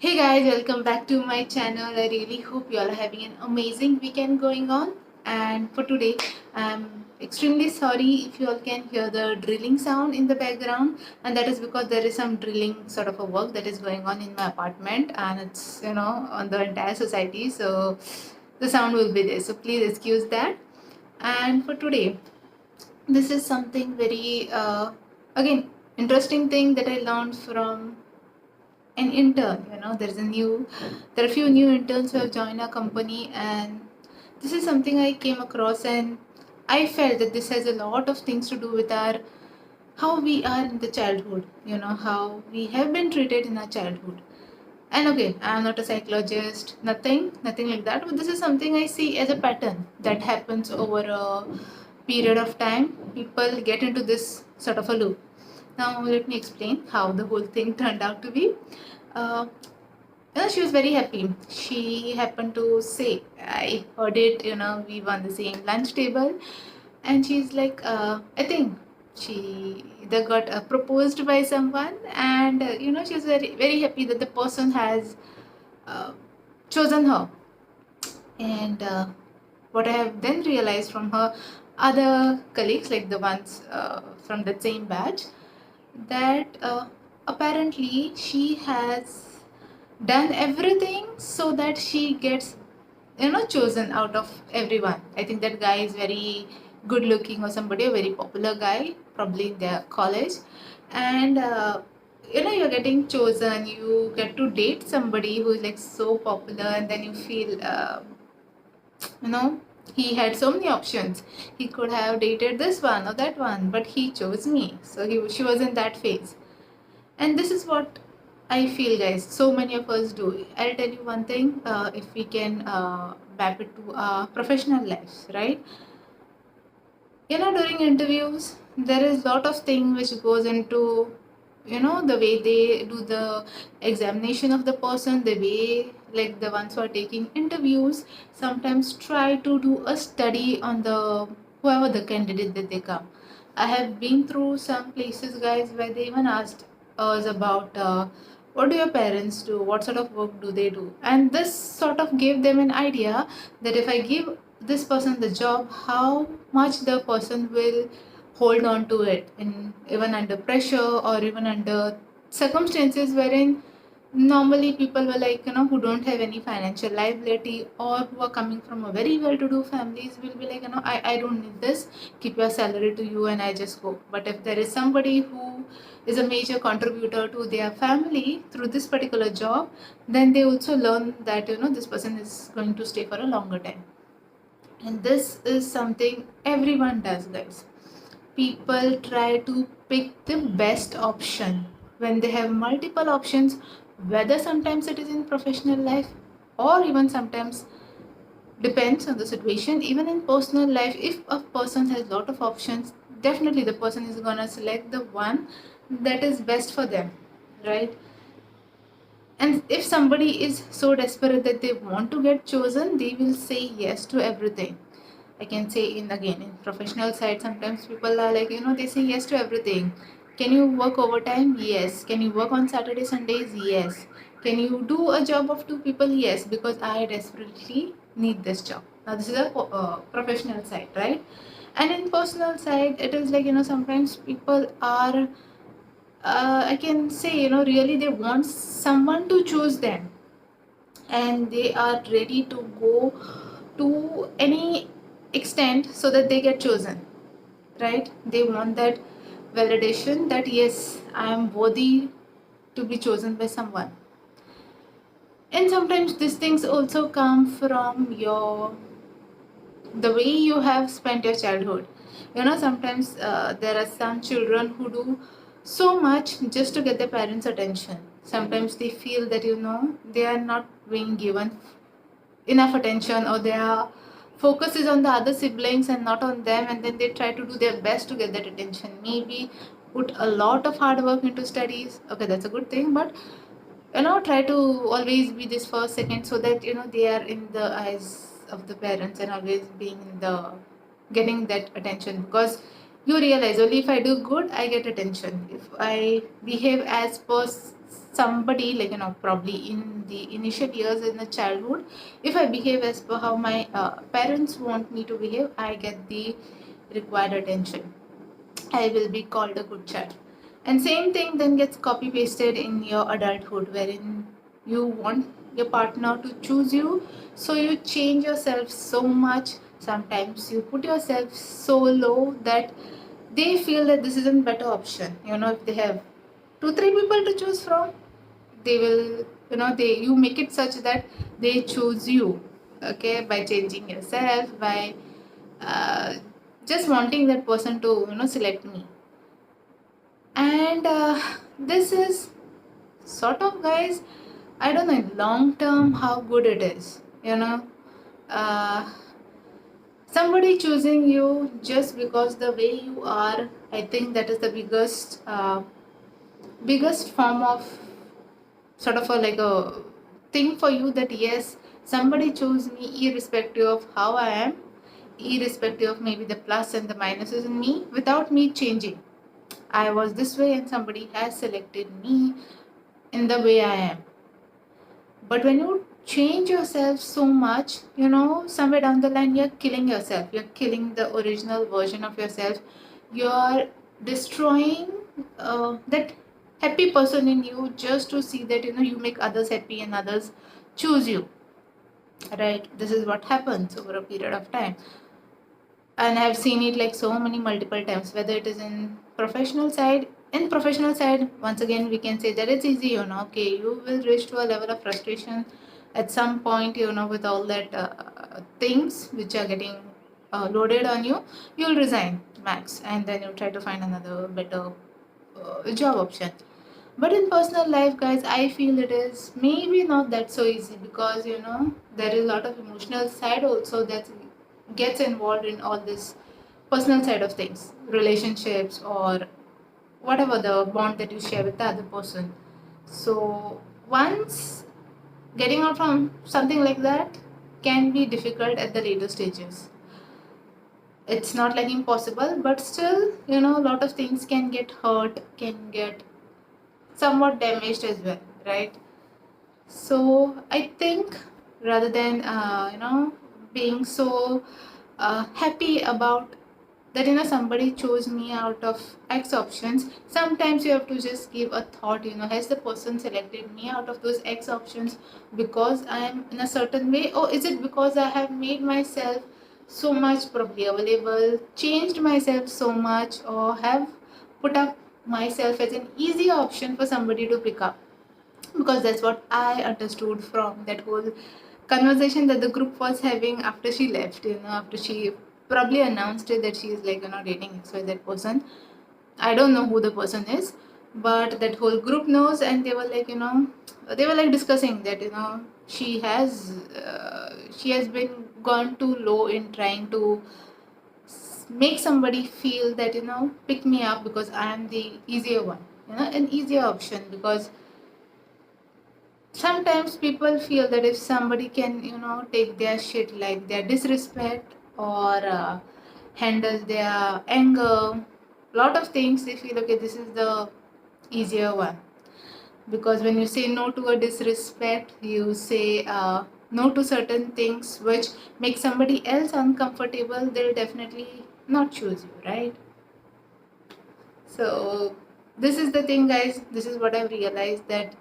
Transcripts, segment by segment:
Hey guys, welcome back to my channel. I really hope you all are having an amazing weekend going on. And for today, I'm extremely sorry if you all can hear the drilling sound in the background, and that is because there is some drilling sort of a work that is going on in my apartment, and it's on the entire society, so the sound will be there. So please excuse that. And for today, this is something very again interesting thing that I learned from an intern. There are a few new interns who have joined our company, and this is something I came across, and I felt that this has a lot of things to do with our how we are in the childhood, how we have been treated in our childhood. And okay, I'm not a psychologist, nothing like that, but this is something I see as a pattern that happens over a period of time. People get into this sort of a loop. Now let me explain how the whole thing turned out to be. uh, she was very happy. She happened to say, I heard it, we were on the same lunch table. And she's like, I think she either got proposed by someone, and, she was very, very happy that the person has uh, chosen her. And what I have then realized from her other colleagues, like the ones from the same batch, that apparently she has done everything so that she gets chosen out of everyone. I think that guy is very good looking, or somebody, a very popular guy, probably in their college. And you're getting chosen, you get to date somebody who is like so popular, and then you feel you know he had so many options. He could have dated this one or that one, but he chose me, so she was in that phase. And this is what I feel, guys, so many of us do. I'll tell you one thing, if we can map it to our professional lives, right? During interviews, there is a lot of thing which goes into, the way they do the examination of the person, the way, like, the ones who are taking interviews sometimes try to do a study on the whoever the candidate that they come. I have been through some places, guys, where they even asked us about what do your parents do, what sort of work do they do, and this sort of gave them an idea that if I give this person the job, how much the person will hold on to it, in even under pressure, or even under circumstances wherein normally people were like, who don't have any financial liability, or who are coming from a very well-to-do families, will be like, I don't need this, keep your salary to you and I just go. But if there is somebody who is a major contributor to their family through this particular job, then they also learn that, this person is going to stay for a longer time. And this is something everyone does, guys. People try to pick the best option when they have multiple options, whether sometimes it is in professional life, or even sometimes depends on the situation, even in personal life. If a person has lot of options, definitely the person is gonna select the one that is best for them, right? And if somebody is so desperate that they want to get chosen, they will say yes to everything. I can say, in professional side, sometimes people are like, they say yes to everything. Can you work overtime? Yes. Can you work on Saturday, Sundays? Yes. Can you do a job of two people? Yes, because I desperately need this job. Now this is a professional side, right? And in personal side, it is like, sometimes people are, I can say, really they want someone to choose them, and they are ready to go to any extent so that they get chosen, right? They want that validation that yes, I am worthy to be chosen by someone. And sometimes these things also come from your the way you have spent your childhood. Sometimes there are some children who do so much just to get their parents attention. Sometimes they feel that, they are not being given enough attention, or their focus is on the other siblings and not on them, and then they try to do their best to get that attention, maybe put a lot of hard work into studies. Okay, that's a good thing, but try to always be this first second, so that they are in the eyes of the parents, and always being in the getting that attention, because you realize only if I do good I get attention, if I behave as per somebody, like, probably in the initial years in the childhood, if I behave as per how my parents want me to behave, I get the required attention. I will be called a good child. And same thing then gets copy pasted in your adulthood, wherein you want your partner to choose you, so you change yourself so much. Sometimes you put yourself so low that they feel that this isn't better option. If they have two, three people to choose from, they will, you make it such that they choose you, okay, by changing yourself, by uh, just wanting that person to, select me. And this is sort of, guys, I don't know in long term how good it is, uh, somebody choosing you just because the way you are. I think that is the biggest form of sort of a like a thing for you, that yes, somebody chose me irrespective of how I am, irrespective of maybe the plus and the minuses in me, without me changing. I was this way and somebody has selected me in the way I am. But when you change yourself so much, somewhere down the line, you're killing yourself. You're killing the original version of yourself. You're destroying that happy person in you, just to see that, you make others happy and others choose you. Right? This is what happens over a period of time. And I've seen it like so many multiple times, whether it is in professional side. In professional side, once again, we can say that it's easy, okay, you will reach to a level of frustration at some point, with all that things which are getting loaded on you. You'll resign max, and then you try to find another better job option. But in personal life, guys, I feel it is maybe not that so easy, because there is a lot of emotional side also that gets involved in all this personal side of things, relationships, or whatever the bond that you share with the other person. So once getting out from something like that can be difficult at the later stages. It's not like impossible, but still, a lot of things can get hurt, can get somewhat damaged as well, right? So I think, rather than being so happy about that, somebody chose me out of X options, sometimes you have to just give a thought, has the person selected me out of those X options because I am in a certain way, or is it because I have made myself so much probably available, changed myself so much, or have put up myself as an easy option for somebody to pick up? Because that's what I understood from that whole conversation that the group was having after she left, after she probably announced it that she is like, dating XYZ person. I don't know who the person is, but that whole group knows, and they were like, they were like discussing that, she has been gone too low in trying to make somebody feel that, pick me up because I am the easier one, an easier option. Because sometimes people feel that if somebody can, take their shit like their disrespect, or handle their anger, lot of things, they feel, okay, this is the easier one. Because when you say no to a disrespect, you say no to certain things which make somebody else uncomfortable, they'll definitely not choose you, right? So this is the thing, guys. This is what I've realized, that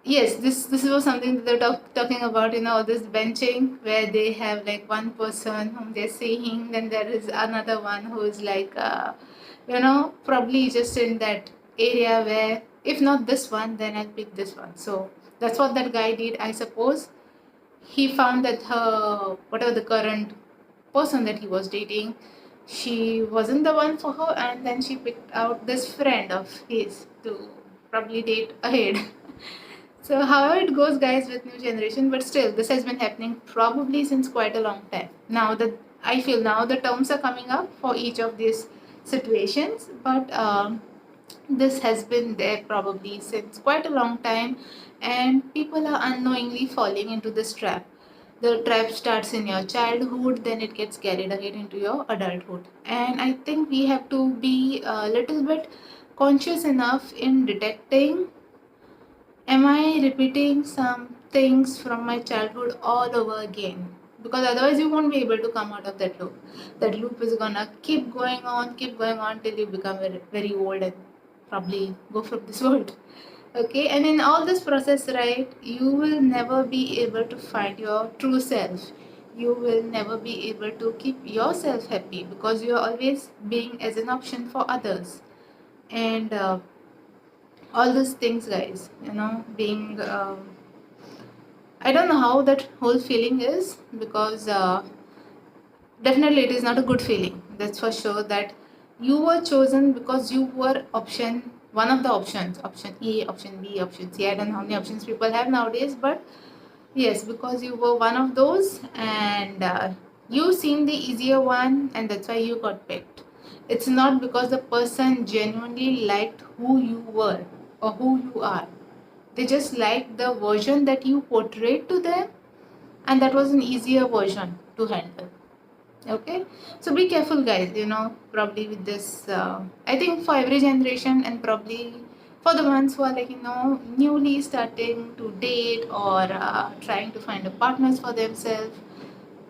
yes, this was something that they're talking about, this benching, where they have like one person whom they're seeing, then there is another one who is like, probably just in that area where if not this one, then I'll pick this one. So that's what that guy did, I suppose. He found that her, whatever the current person that he was dating, she wasn't the one for her, and then she picked out this friend of his to probably date ahead. So however it goes, guys, with new generation, but still this has been happening probably since quite a long time. Now that I feel now the terms are coming up for each of these situations, but this has been there probably since quite a long time, and people are unknowingly falling into this trap. The trap starts in your childhood, then it gets carried ahead into your adulthood. And I think we have to be a little bit conscious enough in detecting Am I repeating some things from my childhood all over again? Because otherwise, you won't be able to come out of that loop. That loop is gonna keep going on till you become very, very old and probably go from this world. Okay, and in all this process, right, you will never be able to find your true self. You will never be able to keep yourself happy because you are always being as an option for others. And all these things, guys, being I don't know how that whole feeling is, because definitely it is not a good feeling, that's for sure, that you were chosen because you were option one of the options, option A, option B, option C. I don't know how many options people have nowadays, but yes, because you were one of those, and you seemed the easier one, and that's why you got picked. It's not because the person genuinely liked who you were or who you are. They just liked the version that you portrayed to them, and that was an easier version to handle. Okay, so be careful, guys. Probably with this, I think for every generation, and probably for the ones who are like newly starting to date, or trying to find a partners for themselves,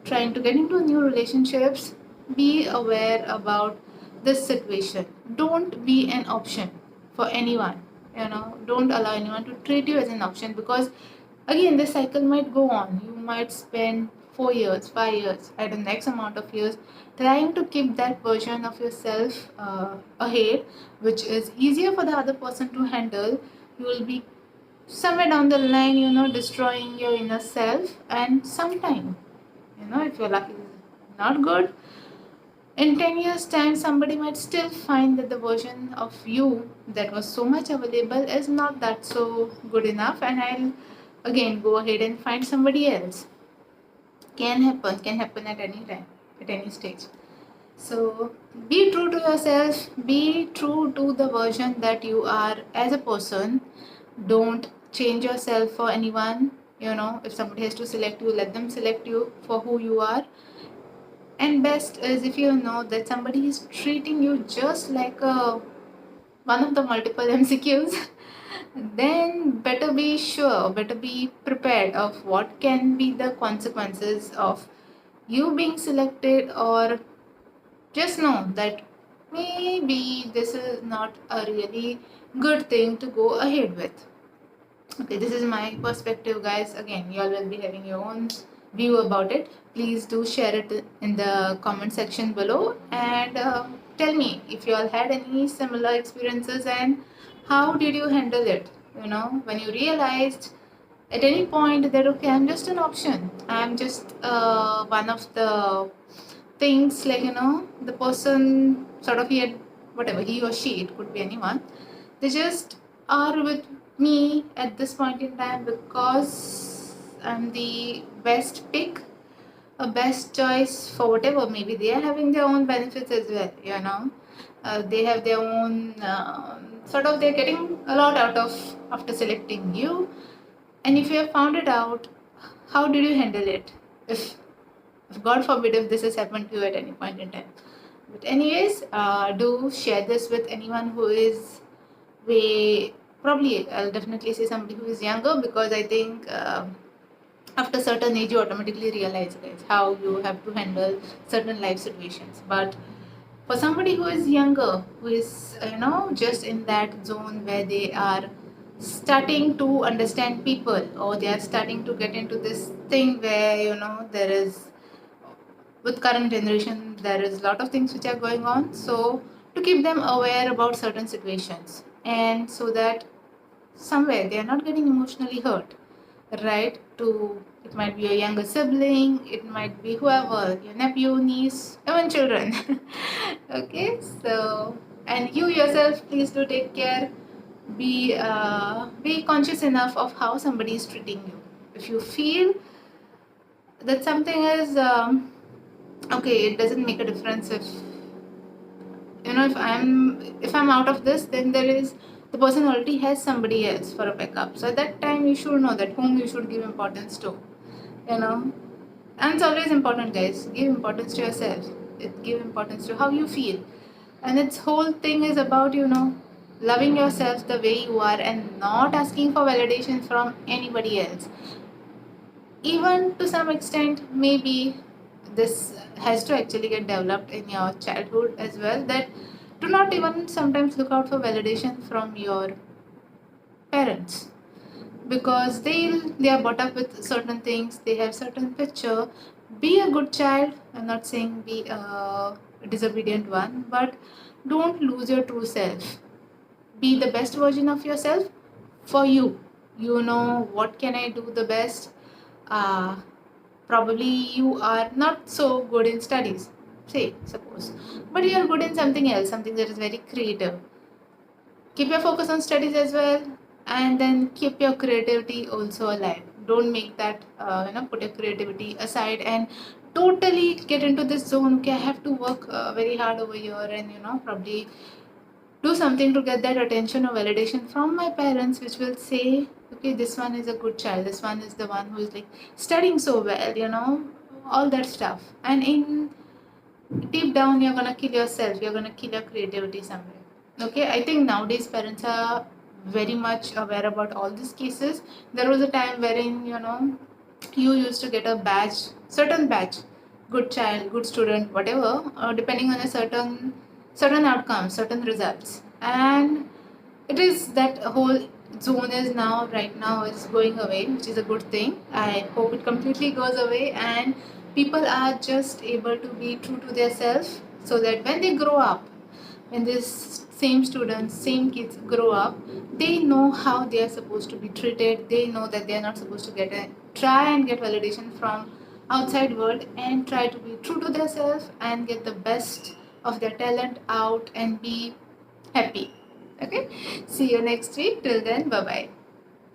trying to get into new relationships, be aware about this situation. Don't be an option for anyone. Don't allow anyone to treat you as an option, because again this cycle might go on. You might spend 4 years, 5 years, I don't know, X amount of years trying to keep that version of yourself ahead, which is easier for the other person to handle. You will be somewhere down the line, destroying your inner self, and sometime, if your luck is not good, in 10 years time somebody might still find that the version of you that was so much available is not that so good enough, and I'll again go ahead and find somebody else. Can happen at any time, at any stage. So be true to yourself, be true to the version that you are as a person. Don't change yourself for anyone. If somebody has to select you, let them select you for who you are. And best is if you know that somebody is treating you just like one of the multiple MCQs, then better be sure, better be prepared of what can be the consequences of you being selected, or just know that maybe this is not a really good thing to go ahead with. Okay, this is my perspective, guys. Again, you all will be having your own view about it. Please do share it in the comment section below, and tell me if you all had any similar experiences and how did you handle it. When you realized at any point that okay, I'm just an option, I'm just one of the things, like the person sort of, he had whatever, he or she, it could be anyone, they just are with me at this point in time because I'm the best pick, a best choice for whatever. Maybe they are having their own benefits as well. They have their own sort of, they're getting a lot out of after selecting you. And if you have found it out, how did you handle it? If God forbid, if this has happened to you at any point in time. But anyways, do share this with anyone who is way, probably I'll definitely say somebody who is younger, because I think after certain age you automatically realize, guys, how you have to handle certain life situations. But for somebody who is younger, who is just in that zone where they are starting to understand people, or they are starting to get into this thing where there is, with current generation, there is a lot of things which are going on, so to keep them aware about certain situations, and so that somewhere they are not getting emotionally hurt, right? To, it might be a younger sibling, it might be whoever, your nephew, niece, even children. Okay, so, and you yourself, please do take care. Be conscious enough of how somebody is treating you. If you feel that something is okay, it doesn't make a difference if if I'm out of this, then there is, the person already has somebody else for a backup. So at that time you should know that whom you should give importance to. you know and it's always important, guys, give importance to yourself. Give importance to how you feel. And its whole thing is about loving yourself the way you are and not asking for validation from anybody else. Even to some extent, maybe this has to actually get developed in your childhood as well, that do not even sometimes look out for validation from your parents, because they are brought up with certain things, they have certain picture. Be a good child, I'm not saying be a disobedient one, but don't lose your true self. Be the best version of yourself for you. You know what can I do the best. uh, Probably you are not so good in studies, say suppose, but you are good in something else, something that is very creative. Keep your focus on studies as well, and then keep your creativity also alive. Don't make that put your creativity aside and totally get into this zone. Okay, I have to work very hard over here, and probably do something to get that attention or validation from my parents, which will say, okay, this one is a good child, this one is the one who is like studying so well, all that stuff. And in deep down, you're gonna kill yourself, you're gonna kill your creativity somewhere. Okay, I think nowadays parents are very much aware about all these cases. There was a time wherein, you used to get a badge, certain badge, good child, good student, whatever, depending on a certain outcomes, certain results. And it is that whole zone is now, right now, is going away, which is a good thing. I hope it completely goes away and people are just able to be true to themselves, so that when they grow up, when this same students, same kids grow up, they know how they are supposed to be treated. They know that they are not supposed to try and get validation from outside world, and try to be true to themselves and get the best of their talent out and be happy. Okay, see you next week. Till then, bye bye.